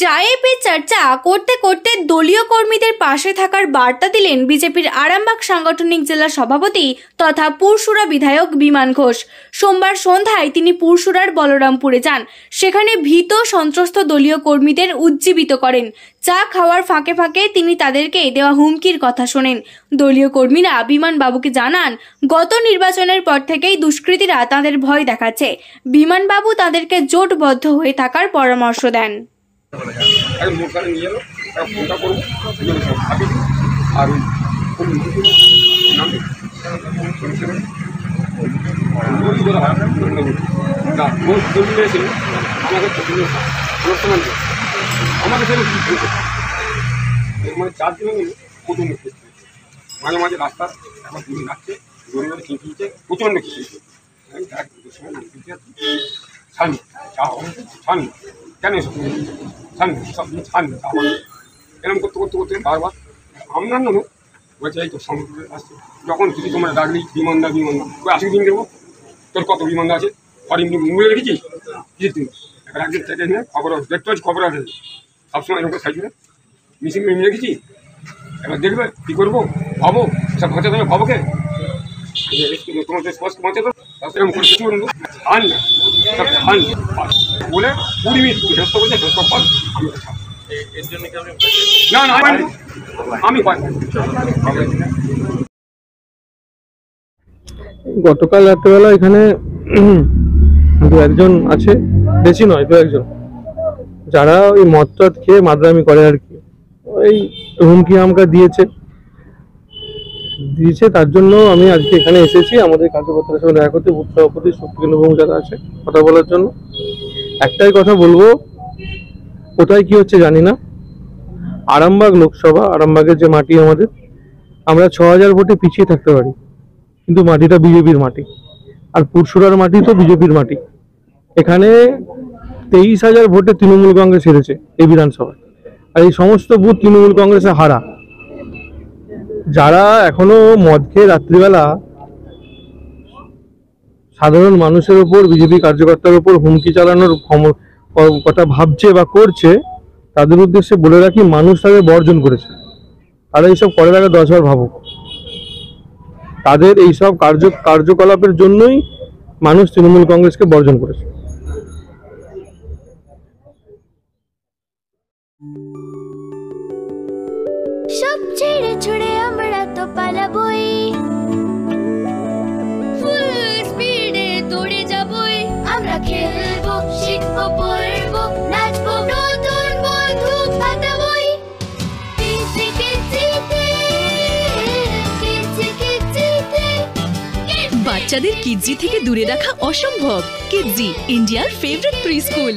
চায়ে পে চর্চা করতে করতে দলীয় কর্মীদের পাশে থাকার বার্তা দিলেন বিজেপির আরামবাগ সাংগঠনিক জেলা সভাপতি তথা পুরসুরা বিধায়ক বিমান ঘোষ। সোমবার সন্ধ্যায় তিনি পুরসুরার বলরামপুরে যান। সেখানে ভীত সন্ত্রস্ত দলীয় কর্মীদের উজ্জীবিত করেন। চা খাওয়ার ফাঁকে ফাঁকে তিনি তাদেরকে দেওয়া হুমকির কথা শোনেন। দলীয় কর্মীরা বিমান বাবুকে জানান, গত নির্বাচনের পর থেকেই দুষ্কৃতীরা তাদের ভয় দেখাচ্ছে। বিমান বাবু তাদেরকে জোটবদ্ধ হয়ে থাকার পরামর্শ দেন। মাঝে মাঝে রাস্তা এখন দূরে যাচ্ছে, দূরে দূরে চিনতে প্রচণ্ড খেয়েছে। ছানি কেন এসব ছানি সব ছানি এরকম করতে করতে করতে বারবার আপনার না বলছে এই তো সমুদ্রে আসছে। যখন কিছু তোমরা ডাকলি বিমানদা ওই আসি দিন দেবো, তোর কত বিমানদা আছে আর এমনি মুড়ে রেখেছিস কিছু দিন এবার একদিন থেকে নিয়ে খবর দেখতে পাচ্ছি, খবর আছে সবসময় এরকম সাইজে মিশিং এমনি রেখেছি। এবার দেখবে কী করবো ভাবো, সব ভাঁচা দেবে ভাবোকে তোমাদের স্পষ্ট পৌঁছে দেবো এরকম করে কিছু বলবো খান না সব খান বলে 20 মিনিট হেস্ত বলছে হেস্ত ফল আমি এর জন্য কি না না আমি পাই। গতকাল রাত্রেবেলা এখানে দু একজন আছে, বেশি নয়, দু একজন যারা ওই মদ টদ খেয়ে মাদ্রামি করে আর কি, ওই হুমকি হামকা দিয়েছে। তার জন্য আমি আজকে এখানে এসেছি আমাদের কার্যকর্তার সঙ্গে দেখা করতে, বুথ সভাপতি শক্তিকেন্দ্র যারা আছে কথা বলার জন্য। একটাই কথা বলবো, কোথায় কি হচ্ছে জানি না। আরামবাগ লোকসভা, আরামবাগের যে মাটি আমাদের, আমরা 6000 ভোটে পিছিয়ে থাকতে পারি, কিন্তু মাটিটা বিজেপির মাটি, আর পুরসুরার মাটি তো বিজেপির মাটি। এখানে 23,000 ভোটে তৃণমূল কংগ্রেস হেরেছে এই বিধানসভায়, আর এই সমস্ত বুথ তৃণমূল কংগ্রেসে হারা। যারা এখনো মদ খেয়ে রাত্রিবেলা সাধারণ মানুষের উপর, বিজেপি কার্যকর্তার উপর হুমকি চালানোর কথা ভাবছে বা করছে, তাদের উদ্দেশ্যে বলে রাখি, মানুষ তাদের বর্জন করেছে। তারা এইসব করার আগে 10 বার ভাবুক। তাদের এইসব কার্যকলাপের জন্যই মানুষ তৃণমূল কংগ্রেসকে বর্জন করেছে। সব ছেড়ে ছুড়ে আমরা তো পালাবই, ফুল স্পিডে দৌড়ে যাবই। আমরা খেলবো, শিখবো, পড়বো, নাচবো, নতুন বন্ধু পাতাবই। বাচ্চাদের কিডজি থেকে দূরে রাখা অসম্ভব। কিডজি, ইন্ডিয়ার ফেভারিট প্রি স্কুল।